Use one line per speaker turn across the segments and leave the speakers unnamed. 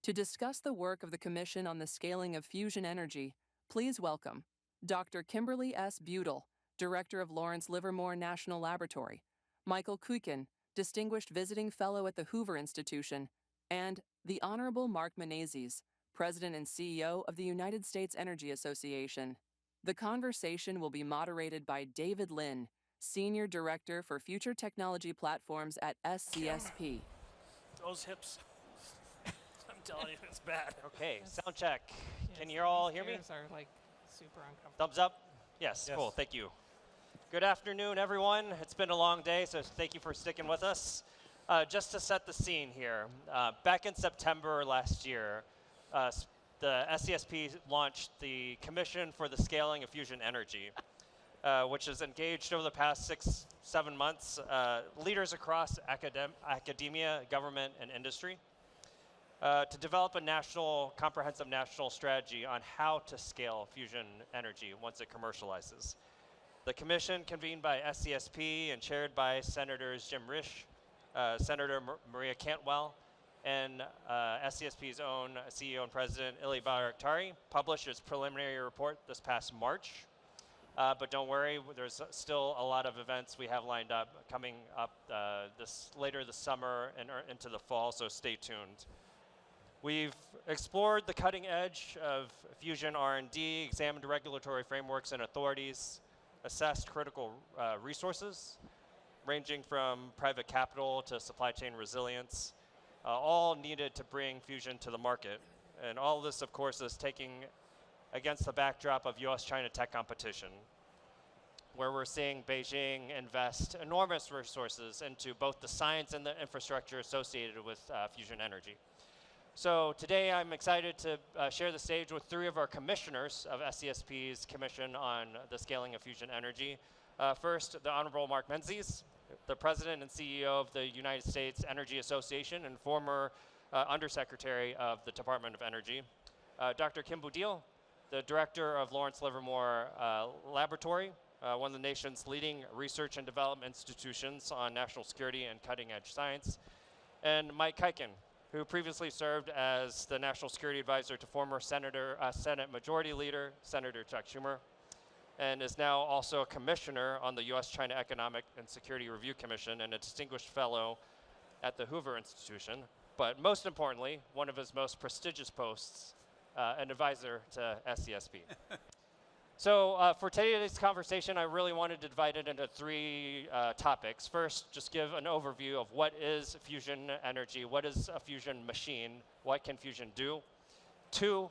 To discuss the work of the Commission on the Scaling of Fusion Energy, please welcome Dr. Kimberly S. Budil, Director of Lawrence Livermore National Laboratory, Michael Kuiken, Distinguished Visiting Fellow at the Hoover Institution, and the Honorable Mark Menezes, President and CEO of the United States Energy Association. The conversation will be moderated by David Lin, Senior Director for Future Technology Platforms at SCSP.
Those hips. I'm telling you, it's bad.
Okay, sound check. Can you all hear me?
Are like super uncomfortable.
Thumbs up? Yes, cool, thank you. Good afternoon, everyone. It's been a long day, so thank you for sticking with us. Just to set the scene here, back in September last year, the SCSP launched the Commission for the Scaling of Fusion Energy, which has engaged over the past 6-7 months leaders across academia, government, and industry to develop a comprehensive national strategy on how to scale fusion energy once it commercializes. The commission, convened by SCSP and chaired by Senators Jim Risch, Senator Maria Cantwell, and SCSP's own CEO and President Ili Bayraktari, published its preliminary report this past March. But don't worry, there's still a lot of events we have lined up coming up later this summer and into the fall, so stay tuned. We've explored the cutting edge of fusion R&D, examined regulatory frameworks and authorities, assessed critical resources, ranging from private capital to supply chain resilience, all needed to bring fusion to the market. And all of this, of course, is taking against the backdrop of US-China tech competition, where we're seeing Beijing invest enormous resources into both the science and the infrastructure associated with fusion energy. So today I'm excited to share the stage with 3 of our commissioners of SCSP's Commission on the Scaling of Fusion Energy. First, the Honorable Mark Menezes, the President and CEO of the United States Energy Association and former Undersecretary of the Department of Energy. Dr. Kim Budil, the Director of Lawrence Livermore Laboratory, one of the nation's leading research and development institutions on national security and cutting-edge science. And Mike Kuiken, who previously served as the National Security Advisor to former Senate Majority Leader, Senator Chuck Schumer, and is now also a commissioner on the US-China Economic and Security Review Commission and a distinguished fellow at the Hoover Institution. But most importantly, one of his most prestigious posts, an advisor to SCSP. So for today's conversation, I really wanted to divide it into 3 topics. First, just give an overview of what is fusion energy, what is a fusion machine, what can fusion do. 2,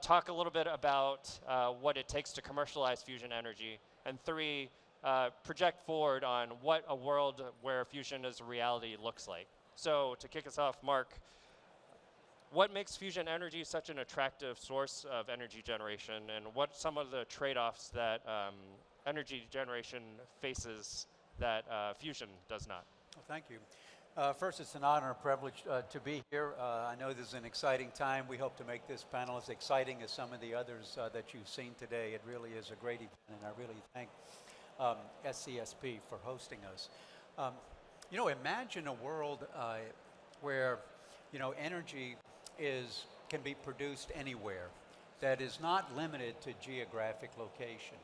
talk a little bit about what it takes to commercialize fusion energy. And 3, project forward on what a world where fusion is a reality looks like. So to kick us off, Mark, what makes fusion energy such an attractive source of energy generation, and what some of the trade-offs that energy generation faces that fusion does not?
Well, thank you. First, it's an honor and privilege to be here. I know this is an exciting time. We hope to make this panel as exciting as some of the others that you've seen today. It really is a great event, and I really thank SCSP for hosting us. Imagine a world where, energy can be produced anywhere, that is not limited to geographic location.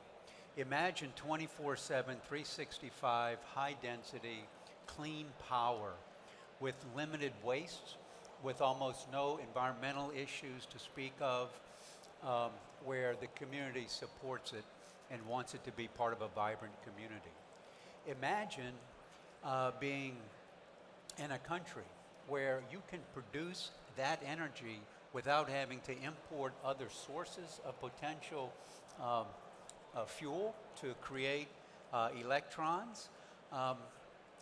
Imagine 24/7, 365, high density, clean power with limited waste, with almost no environmental issues to speak of, where the community supports it and wants it to be part of a vibrant community. Imagine being in a country where you can produce that energy without having to import other sources of potential fuel to create electrons.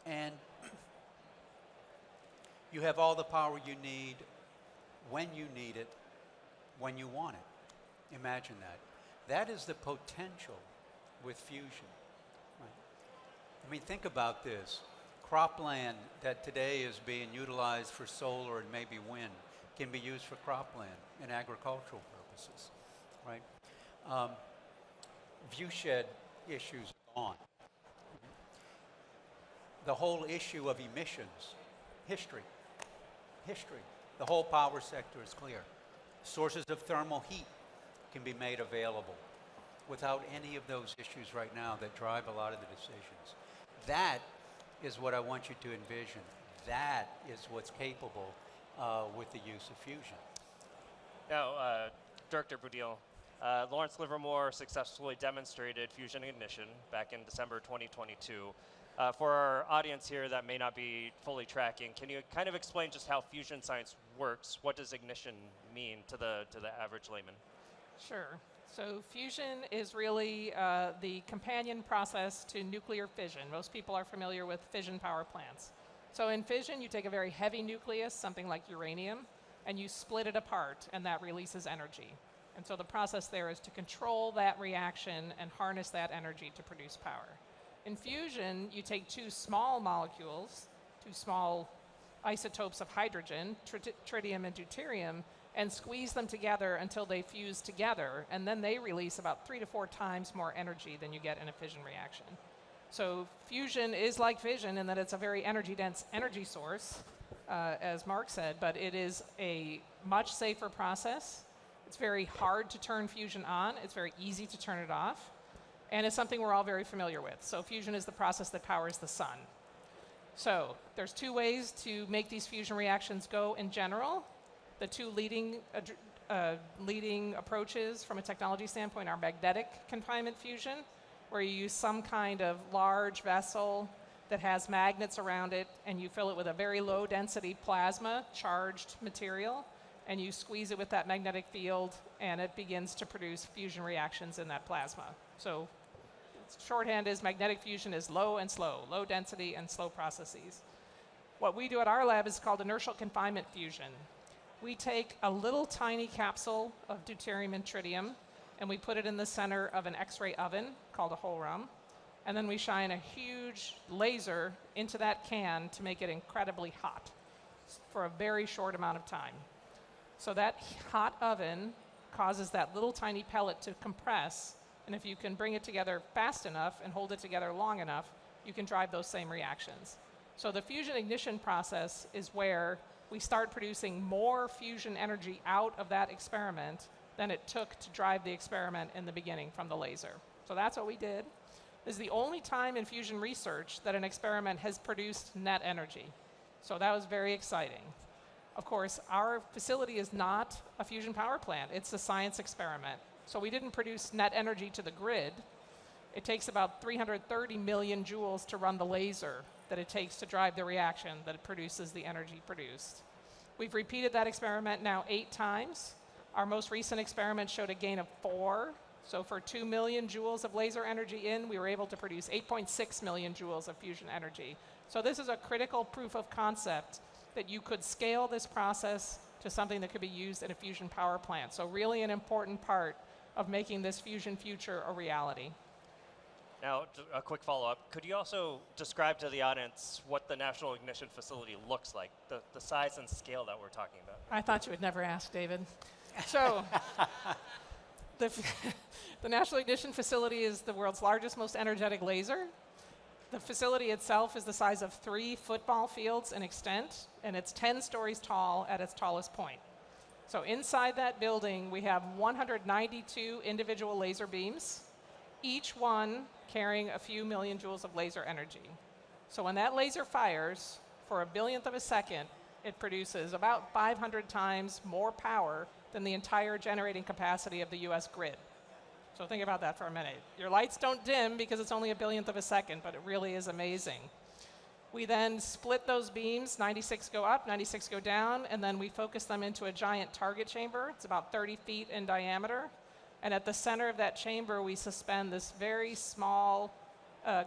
And you have all the power you need when you need it, when you want it. Imagine that. That is the potential with fusion. Right? I mean, think about this. Cropland that today is being utilized for solar and maybe wind can be used for cropland and agricultural purposes, right? Viewshed issues are gone. The whole issue of emissions, history. The whole power sector is clear. Sources of thermal heat can be made available without any of those issues right now that drive a lot of the decisions. That is what I want you to envision. That is what's capable with the use of fusion.
Now, Director Budil, Lawrence Livermore successfully demonstrated fusion ignition back in December 2022. For our audience here that may not be fully tracking, can you kind of explain just how fusion science works? What does ignition mean to the average layman?
Sure. So fusion is really the companion process to nuclear fission. Most people are familiar with fission power plants. So in fission, you take a very heavy nucleus, something like uranium, and you split it apart, and that releases energy. And so the process there is to control that reaction and harness that energy to produce power. In fusion, you take two small molecules, two small isotopes of hydrogen, tritium and deuterium, and squeeze them together until they fuse together, and then they release about 3 to 4 times more energy than you get in a fission reaction. So fusion is like fission in that it's a very energy-dense energy source, as Mark said, but it is a much safer process. It's very hard to turn fusion on. It's very easy to turn it off. And it's something we're all very familiar with. So fusion is the process that powers the sun. So there's 2 ways to make these fusion reactions go in general. The 2 leading approaches from a technology standpoint are magnetic confinement fusion, where you use some kind of large vessel that has magnets around it, and you fill it with a very low density plasma, charged material, and you squeeze it with that magnetic field, and it begins to produce fusion reactions in that plasma. So shorthand is magnetic fusion is low and slow, low density and slow processes. What we do at our lab is called inertial confinement fusion. We take a little tiny capsule of deuterium and tritium, and we put it in the center of an X-ray oven called a hohlraum, and then we shine a huge laser into that can to make it incredibly hot for a very short amount of time. So that hot oven causes that little tiny pellet to compress, and if you can bring it together fast enough and hold it together long enough, you can drive those same reactions. So the fusion ignition process is where we start producing more fusion energy out of that experiment than it took to drive the experiment in the beginning from the laser. So that's what we did. This is the only time in fusion research that an experiment has produced net energy. So that was very exciting. Of course, our facility is not a fusion power plant. It's a science experiment. So we didn't produce net energy to the grid. It takes about 330 million joules to run the laser that it takes to drive the reaction that produces the energy produced. We've repeated that experiment now 8 times. Our most recent experiment showed a gain of 4. So for 2 million joules of laser energy in, we were able to produce 8.6 million joules of fusion energy. So this is a critical proof of concept that you could scale this process to something that could be used in a fusion power plant. So really an important part of making this fusion future a reality.
Now, a quick follow-up. Could you also describe to the audience what the National Ignition Facility looks like, the size and scale that we're talking about?
I thought you would never ask, David. So the National Ignition Facility is the world's largest, most energetic laser. The facility itself is the size of 3 football fields in extent, and it's 10 stories tall at its tallest point. So inside that building, we have 192 individual laser beams, each one carrying a few million joules of laser energy. So when that laser fires, for a billionth of a second, it produces about 500 times more power than the entire generating capacity of the US grid. So think about that for a minute. Your lights don't dim because it's only a billionth of a second, but it really is amazing. We then split those beams, 96 go up, 96 go down, and then we focus them into a giant target chamber. It's about 30 feet in diameter. And at the center of that chamber, we suspend this very small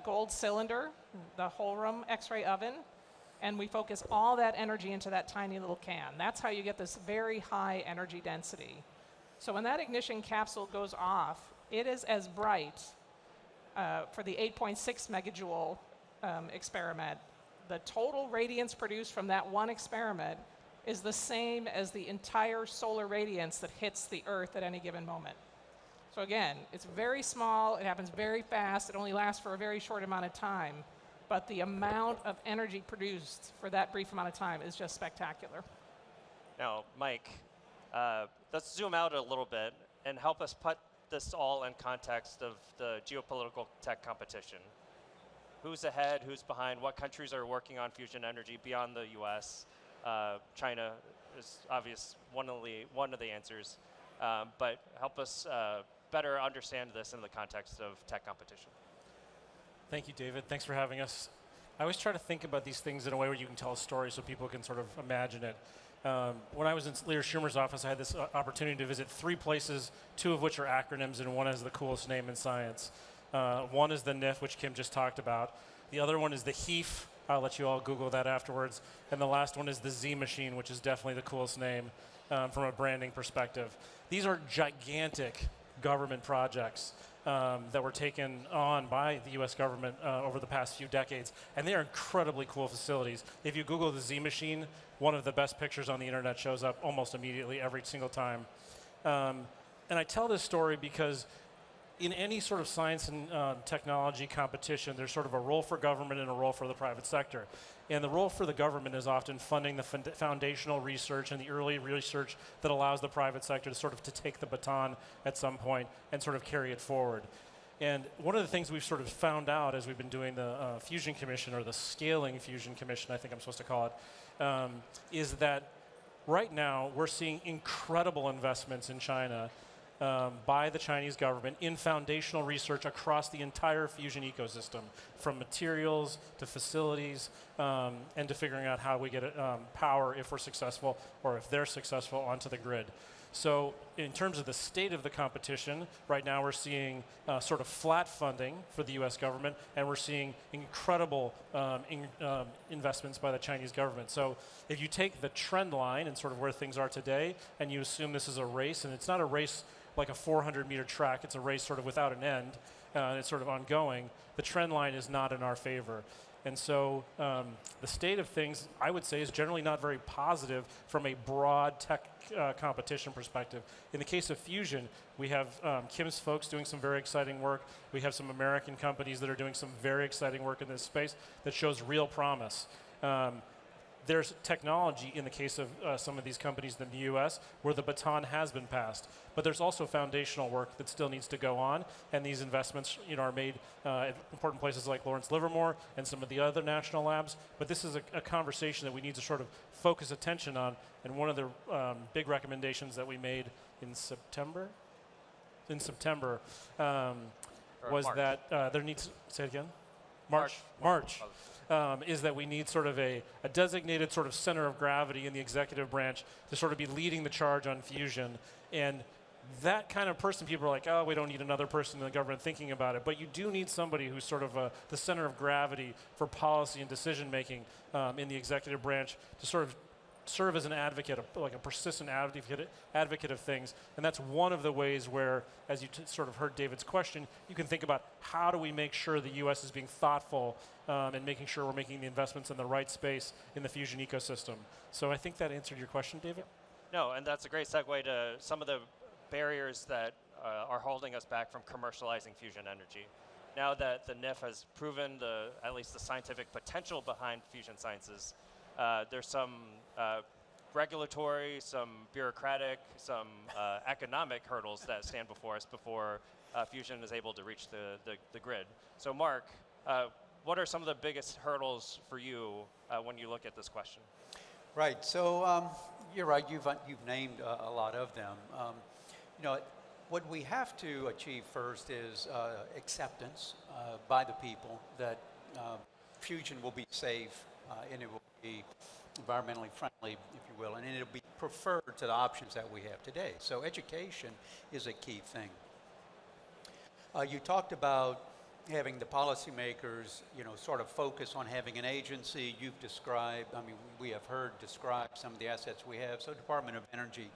gold cylinder, the hohlraum X-ray oven, and we focus all that energy into that tiny little can. That's how you get this very high energy density. So when that ignition capsule goes off, it is as bright for the 8.6 megajoule experiment. The total radiance produced from that one experiment is the same as the entire solar radiance that hits the Earth at any given moment. So again, it's very small, it happens very fast, it only lasts for a very short amount of time, but the amount of energy produced for that brief amount of time is just spectacular.
Now, Mike, let's zoom out a little bit and help us put this all in context of the geopolitical tech competition. Who's ahead, who's behind, what countries are working on fusion energy beyond the US? China is obvious, one of the answers, but help us better understand this in the context of tech competition.
Thank you, David. Thanks for having us. I always try to think about these things in a way where you can tell a story so people can sort of imagine it. When I was in Leader Schumer's office, I had this opportunity to visit 3 places, 2 of which are acronyms, and one has the coolest name in science. One is the NIF, which Kim just talked about. The other one is the HEAF. I'll let you all Google that afterwards. And the last one is the Z Machine, which is definitely the coolest name from a branding perspective. These are gigantic government projects that were taken on by the US government over the past few decades. And they are incredibly cool facilities. If you Google the Z Machine, one of the best pictures on the internet shows up almost immediately every single time. And I tell this story because in any sort of science and technology competition, there's sort of a role for government and a role for the private sector. And the role for the government is often funding the foundational research and the early research that allows the private sector to sort of to take the baton at some point and sort of carry it forward. And one of the things we've sort of found out as we've been doing the Fusion Commission, or the Scaling Fusion Commission, I think I'm supposed to call it, is that right now we're seeing incredible investments in China by the Chinese government in foundational research across the entire fusion ecosystem, from materials to facilities, and to figuring out how we get power, if we're successful or if they're successful, onto the grid. So in terms of the state of the competition, right now we're seeing sort of flat funding for the US government, and we're seeing incredible investments by the Chinese government. So if you take the trend line and sort of where things are today, and you assume this is a race, and it's not a race like a 400-meter track, it's a race sort of without an end, and it's sort of ongoing, the trend line is not in our favor. And so the state of things, I would say, is generally not very positive from a broad tech competition perspective. In the case of fusion, we have Kim's folks doing some very exciting work. We have some American companies that are doing some very exciting work in this space that shows real promise. There's technology in the case of some of these companies in the US where the baton has been passed. But there's also foundational work that still needs to go on, and these investments are made at important places like Lawrence Livermore and some of the other national labs. But this is a conversation that we need to sort of focus attention on, and one of the big recommendations that we made in September was
March.
That there needs, say it again? March. Is that we need sort of a designated sort of center of gravity in the executive branch to sort of be leading the charge on fusion. And that kind of person, people are like, oh, we don't need another person in the government thinking about it. But you do need somebody who's sort of the center of gravity for policy and decision making in the executive branch to sort of serve as an advocate, like a persistent advocate of things. And that's one of the ways where, as you sort of heard David's question, you can think about how do we make sure the US is being thoughtful and making sure we're making the investments in the right space in the fusion ecosystem. So I think that answered your question, David?
No, and that's a great segue to some of the barriers that are holding us back from commercializing fusion energy. Now that the NIF has proven at least the scientific potential behind fusion sciences, there's some regulatory, some bureaucratic, some economic hurdles that stand before us before fusion is able to reach the grid. So Mark, what are some of the biggest hurdles for you when you look at this question?
Right. So you're right. You've named a lot of them. What we have to achieve first is acceptance by the people that fusion will be safe and it will be environmentally friendly, if you will, and it'll be preferred to the options that we have today. So education is a key thing. You talked about having the policymakers, sort of focus on having an agency. You've described, we have heard describe some of the assets we have. So Department of Energy,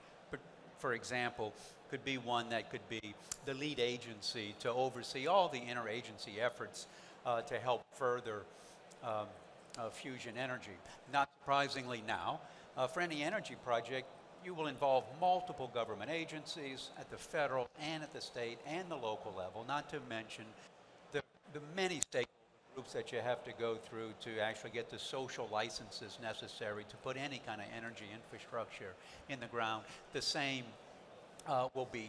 for example, could be one that could be the lead agency to oversee all the interagency efforts to help further fusion energy. Not surprisingly now, for any energy project, you will involve multiple government agencies at the federal and at the state and the local level, not to mention the many stakeholders groups that you have to go through to actually get the social licenses necessary to put any kind of energy infrastructure in the ground. The same will be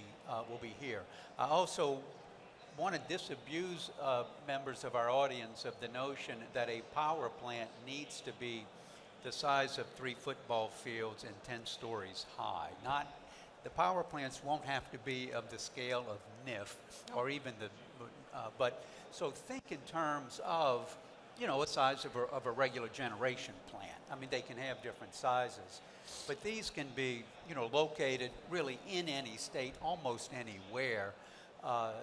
here. I also want to disabuse members of our audience of the notion that a power plant needs to be the size of 3 football fields and 10 stories high. The power plants won't have to be of the scale of NIF or even but so think in terms of, the size of a regular generation plant. I mean, they can have different sizes, but these can be, located really in any state, almost anywhere.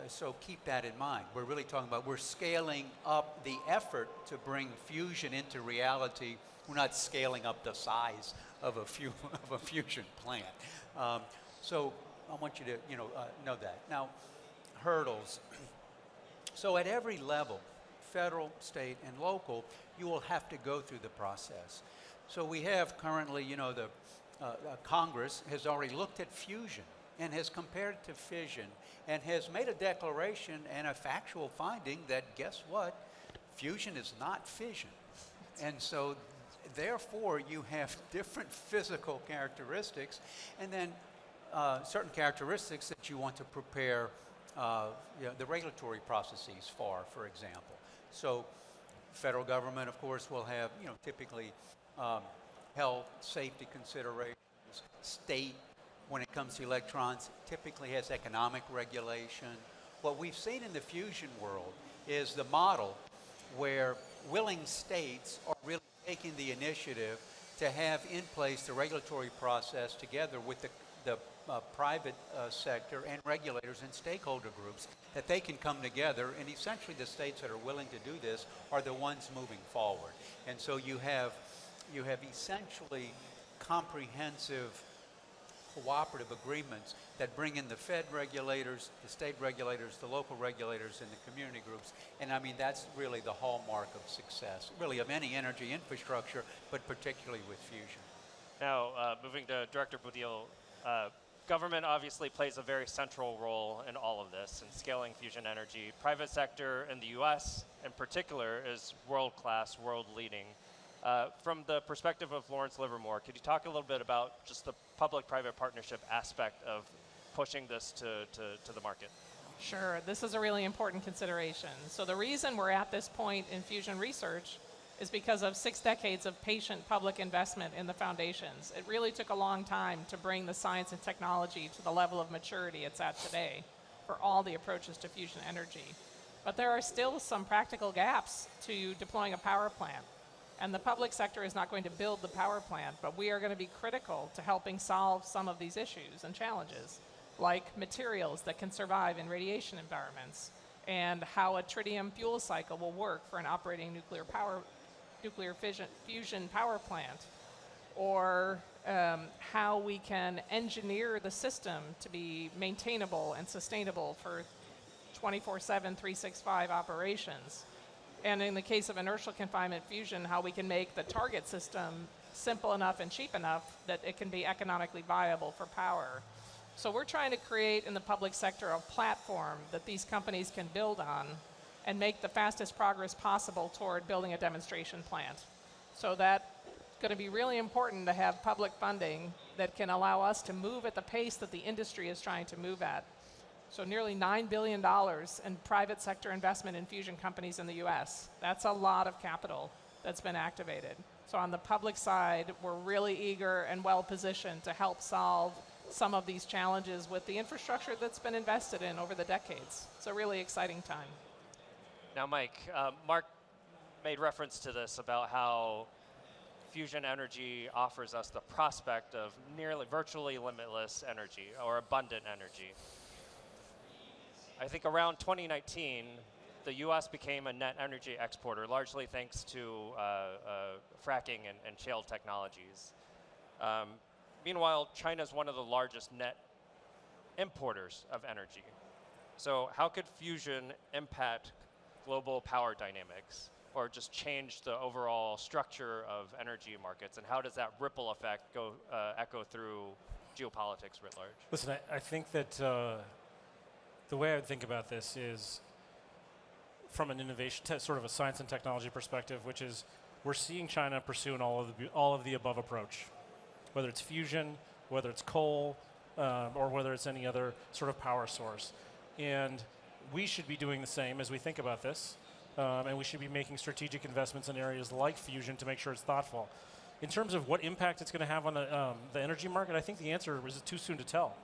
So keep that in mind. We're really talking about, we're scaling up the effort to bring fusion into reality. We're not scaling up the size of a fusion plant. So I want you to, know that. Now, hurdles. So at every level, federal, state, and local, you will have to go through the process. So we have currently, the Congress has already looked at fusion and has compared it to fission and has made a declaration and a factual finding that, guess what? Fusion is not fission. And so therefore, you have different physical characteristics and then certain characteristics that you want to prepare the regulatory processes for example. So federal government, of course, will have, typically health, safety considerations. State, when it comes to electrons, typically has economic regulation. What we've seen in the fusion world is the model where willing states are really taking the initiative to have in place the regulatory process together with the private sector and regulators and stakeholder groups, that they can come together, and essentially the states that are willing to do this are the ones moving forward. And so you have essentially comprehensive cooperative agreements that bring in the Fed regulators, the state regulators, the local regulators, and the community groups. And I mean, that's really the hallmark of success, really of any energy infrastructure, but particularly with fusion.
Now, moving to Director Budil, government obviously plays a very central role in all of this, in scaling fusion energy. Private sector in the US, in particular, is world-class, world-leading. From the perspective of Lawrence Livermore, could you talk a little bit about just the public-private partnership aspect of pushing this to the market?
Sure, this is a really important consideration. So the reason we're at this point in fusion research is because of 6 decades of patient public investment in the foundations. It really took a long time to bring the science and technology to the level of maturity it's at today for all the approaches to fusion energy. But there are still some practical gaps to deploying a power plant. And the public sector is not going to build the power plant, but we are going to be critical to helping solve some of these issues and challenges, like materials that can survive in radiation environments, and how a tritium fuel cycle will work for an operating nuclear fusion power plant, or how we can engineer the system to be maintainable and sustainable for 24/7, 365 operations. And in the case of inertial confinement fusion, how we can make the target system simple enough and cheap enough that it can be economically viable for power. So we're trying to create in the public sector a platform that these companies can build on and make the fastest progress possible toward building a demonstration plant. So that's going to be really important to have public funding that can allow us to move at the pace that the industry is trying to move at. So nearly $9 billion in private sector investment in fusion companies in the US. That's a lot of capital that's been activated. So on the public side, we're really eager and well positioned to help solve some of these challenges with the infrastructure that's been invested in over the decades. It's a really exciting time.
Now, Mike, Mark made reference to this about how fusion energy offers us the prospect of nearly virtually limitless energy or abundant energy. I think around 2019, the US became a net energy exporter, largely thanks to fracking and shale technologies. Meanwhile, China is one of the largest net importers of energy. So how could fusion impact global power dynamics, or just change the overall structure of energy markets? And how does that ripple effect echo through geopolitics writ large?
Listen, I think that the way I would think about this is from an innovation, sort of a science and technology perspective, which is we're seeing China pursuing all of the above approach, whether it's fusion, whether it's coal, or whether it's any other sort of power source. And we should be doing the same as we think about this, and we should be making strategic investments in areas like fusion to make sure it's thoughtful. In terms of what impact it's going to have on the energy market, I think the answer is too soon to tell.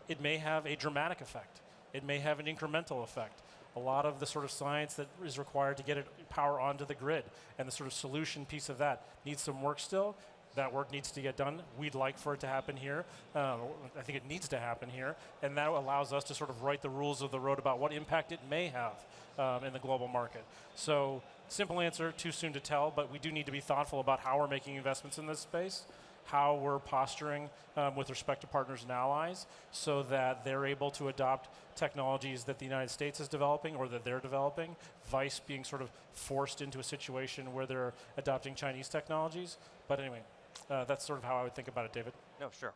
It may have a dramatic effect. It may have an incremental effect. A lot of the sort of science that is required to get power onto the grid and the sort of solution piece of that needs some work still. That work needs to get done. We'd like for it to happen here. I think it needs to happen here. And that allows us to sort of write the rules of the road about what impact it may have in the global market. So simple answer, too soon to tell, but we do need to be thoughtful about how we're making investments in this space, how we're posturing with respect to partners and allies so that they're able to adopt technologies that the United States is developing or that they're developing, vice being sort of forced into a situation where they're adopting Chinese technologies. But anyway, that's sort of how I would think about it, David.
No, sure.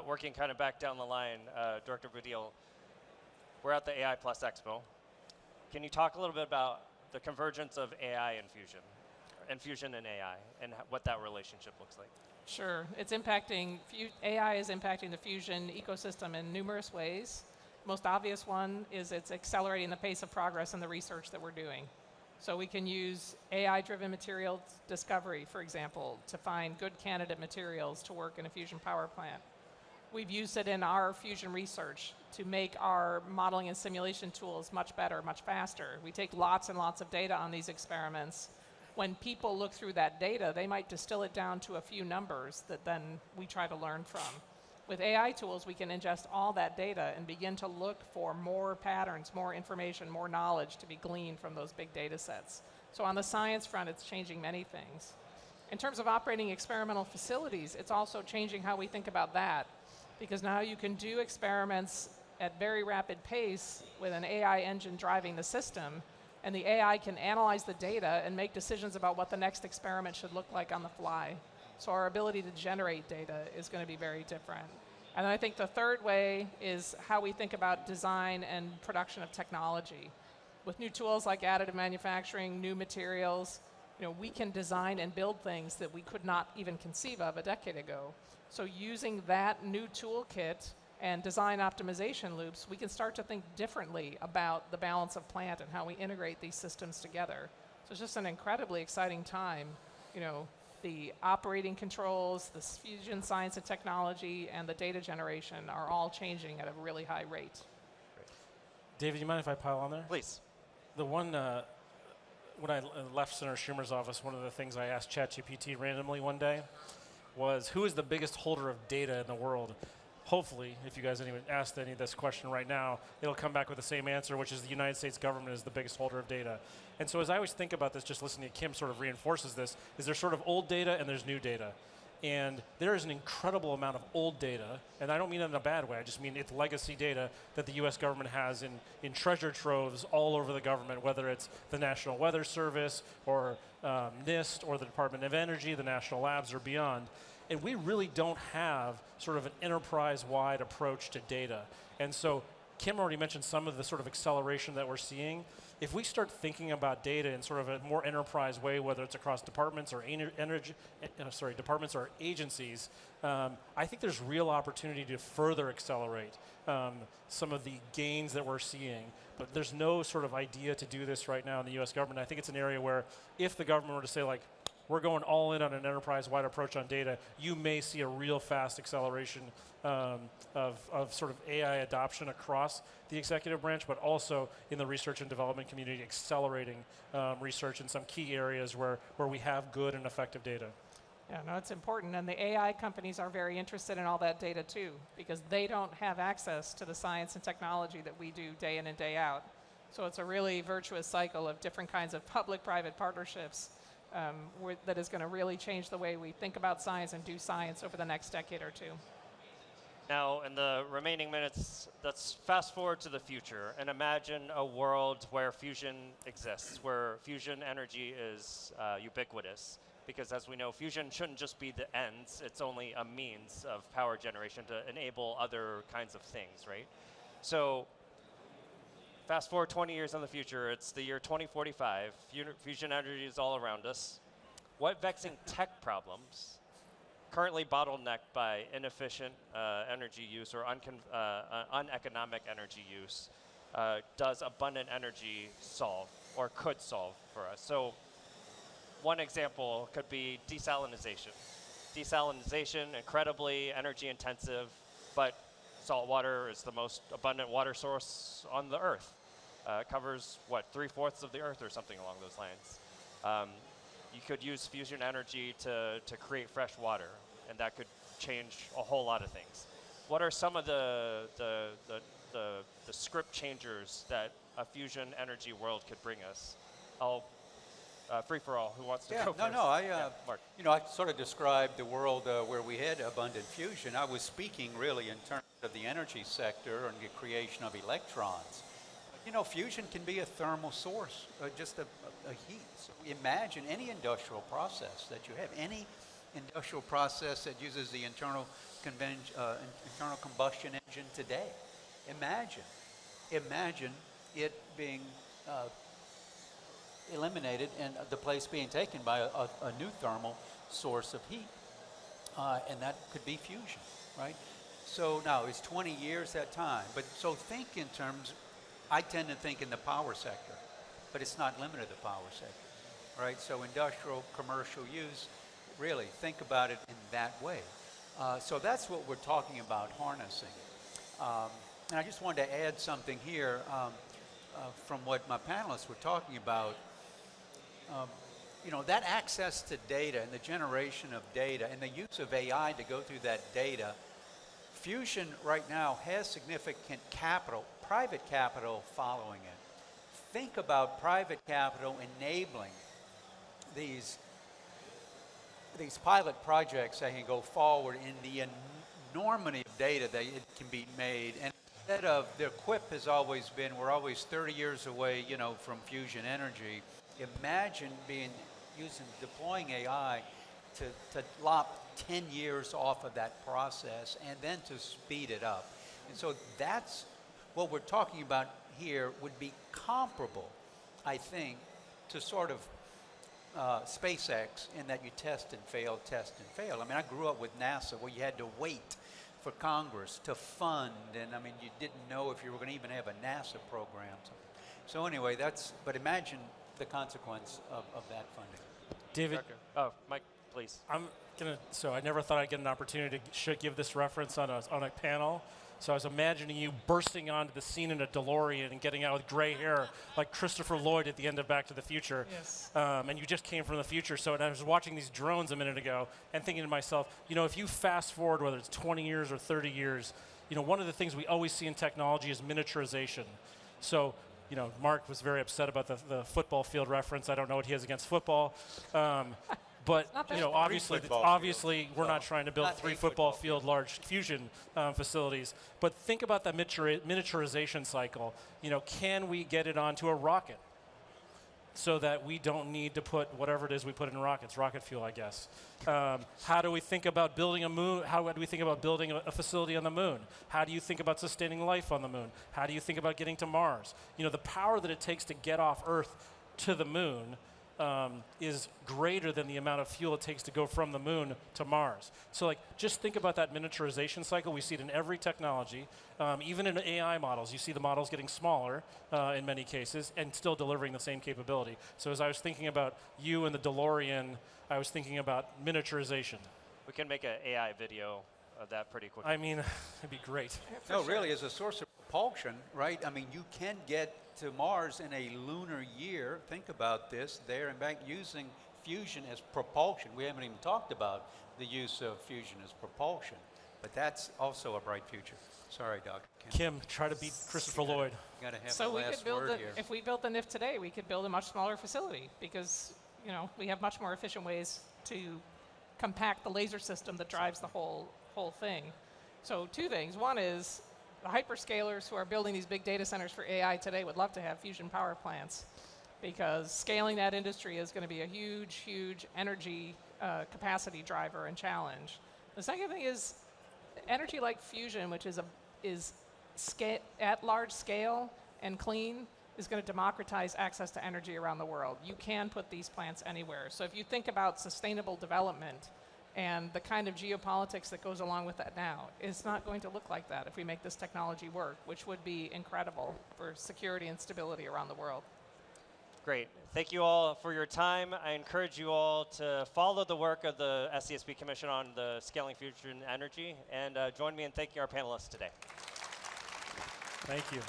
Working kind of back down the line, Director Budil, we're at the AI Plus Expo. Can you talk a little bit about the convergence of AI and fusion and AI, and what that relationship looks like?
Sure. It's impacting, AI is impacting the fusion ecosystem in numerous ways. Most obvious one is it's accelerating the pace of progress in the research that we're doing. So we can use AI-driven material discovery, for example, to find good candidate materials to work in a fusion power plant. We've used it in our fusion research to make our modeling and simulation tools much better, much faster. We take lots and lots of data on these experiments. When people look through that data, they might distill it down to a few numbers that then we try to learn from. With AI tools, we can ingest all that data and begin to look for more patterns, more information, more knowledge to be gleaned from those big data sets. So on the science front, it's changing many things. In terms of operating experimental facilities, it's also changing how we think about that, because now you can do experiments at very rapid pace with an AI engine driving the system, and the AI can analyze the data and make decisions about what the next experiment should look like on the fly. So our ability to generate data is going to be very different. And I think the third way is how we think about design and production of technology. With new tools like additive manufacturing, new materials, we can design and build things that we could not even conceive of a decade ago. So using that new toolkit and design optimization loops, we can start to think differently about the balance of plant and how we integrate these systems together. So it's just an incredibly exciting time. The operating controls, the fusion science and technology, and the data generation are all changing at a really high rate.
Great.
David, you mind if I pile on there?
Please.
The one, when I left Senator Schumer's office, one of the things I asked ChatGPT randomly one day was, who is the biggest holder of data in the world? Hopefully, if you guys even asked any of this question right now, it'll come back with the same answer, which is the United States government is the biggest holder of data. And so as I always think about this, just listening to Kim sort of reinforces this, is there's sort of old data and there's new data. And there is an incredible amount of old data, and I don't mean it in a bad way, I just mean it's legacy data that the US government has in treasure troves all over the government, whether it's the National Weather Service or NIST or the Department of Energy, the national labs or beyond. And we really don't have sort of an enterprise-wide approach to data. And so Kim already mentioned some of the sort of acceleration that we're seeing. If we start thinking about data in sort of a more enterprise way, whether it's across departments or departments or agencies, I think there's real opportunity to further accelerate some of the gains that we're seeing. But there's no sort of idea to do this right now in the US government. I think it's an area where if the government were to say, like, we're going all in on an enterprise-wide approach on data, you may see a real fast acceleration of sort of AI adoption across the executive branch, but also in the research and development community, accelerating research in some key areas where we have good and effective data.
Yeah, no, it's important, and the AI companies are very interested in all that data too, because they don't have access to the science and technology that we do day in and day out. So it's a really virtuous cycle of different kinds of public-private partnerships that is going to really change the way we think about science and do science over the next decade or two.
Now, in the remaining minutes, let's fast forward to the future and imagine a world where fusion exists, where fusion energy is ubiquitous. Because as we know, fusion shouldn't just be the ends, it's only a means of power generation to enable other kinds of things, right? So fast forward 20 years in the future, it's the year 2045. Fusion energy is all around us. What vexing tech problems, currently bottlenecked by inefficient energy use or uneconomic energy use, does abundant energy solve or could solve for us? So one example could be desalinization. Desalinization, incredibly energy intensive, but salt water is the most abundant water source on the earth. It covers, what, 3/4 of the earth or something along those lines. You could use fusion energy to create fresh water, and that could change a whole lot of things. What are some of the script changers that a fusion energy world could bring us? I'll free for all. Who wants to go first?
Mark. You know, I sort of described the world where we had abundant fusion. I was speaking really in terms of the energy sector and the creation of electrons. You know, fusion can be a thermal source, just a heat. So imagine any industrial process that you have, any industrial process that uses the internal combustion engine today. Imagine it being eliminated and the place being taken by a new thermal source of heat. And that could be fusion, right? So now, it's 20 years that time. But so think in terms, I tend to think in the power sector, but it's not limited to the power sector, right? So industrial, commercial use, really think about it in that way. So that's what we're talking about, harnessing. And I just wanted to add something here from what my panelists were talking about. You know, that access to data and the generation of data and the use of AI to go through that data, fusion right now has significant capital, private capital following it. Think about private capital enabling these pilot projects that can go forward in the enormity of data that it can be made. And instead of, the quip has always been, we're always 30 years away, you know, from fusion energy. Imagine deploying AI to lop 10 years off of that process and then to speed it up. And so that's what we're talking about here would be comparable, I think, to sort of SpaceX in that you test and fail. I mean, I grew up with NASA where you had to wait for Congress to fund, and I mean, you didn't know if you were going to even have a NASA program. So anyway, but imagine the consequence of that funding.
David?
Oh, Mike, please.
So I never thought I'd get an opportunity to give this reference on a panel. So I was imagining you bursting onto the scene in a DeLorean and getting out with gray hair like Christopher Lloyd at the end of Back to the Future.
Yes.
And you just came from the future. So I was watching these drones a minute ago and thinking to myself, you know, if you fast forward, whether it's 20 years or 30 years, you know, one of the things we always see in technology is miniaturization. So, you know, Mark was very upset about the football field reference. I don't know what he has against football. But you know, obviously, we're not trying to build three football field large fusion facilities. But think about that miniaturization cycle. You know, can we get it onto a rocket so that we don't need to put whatever it is we put in rockets, rocket fuel, I guess? How do we think about building a moon? How do we think about building a facility on the moon? How do you think about sustaining life on the moon? How do you think about getting to Mars? You know, the power that it takes to get off Earth to the moon is greater than the amount of fuel it takes to go from the moon to Mars. So like, just think about that miniaturization cycle. We see it in every technology. Even in AI models, you see the models getting smaller in many cases and still delivering the same capability. So as I was thinking about you and the DeLorean, I was thinking about miniaturization.
We can make an AI video of that pretty quickly.
I mean, it'd be great.
No, really, as a source of propulsion, right? I mean, you can get to Mars in a lunar year. Think about this, there and back, using fusion as propulsion. We haven't even talked about the use of fusion as propulsion, but that's also a bright future. Sorry, Dr.
Kim, try to beat Christopher Lloyd.
You gotta have
So
the
we
last
could build
word here.
if we built the NIF today, we could build a much smaller facility because, you know, we have much more efficient ways to compact the laser system that drives the whole thing. So two things. One is the hyperscalers who are building these big data centers for AI today would love to have fusion power plants because scaling that industry is going to be a huge, huge energy capacity driver and challenge. The second thing is energy like fusion, which is at large scale, and clean is going to democratize access to energy around the world. You can put these plants anywhere. So if you think about sustainable development and the kind of geopolitics that goes along with that now, it's not going to look like that if we make this technology work, which would be incredible for security and stability around the world.
Great. Thank you all for your time. I encourage you all to follow the work of the SCSP Commission on the Scaling Fusion Energy, and join me in thanking our panelists today.
Thank you.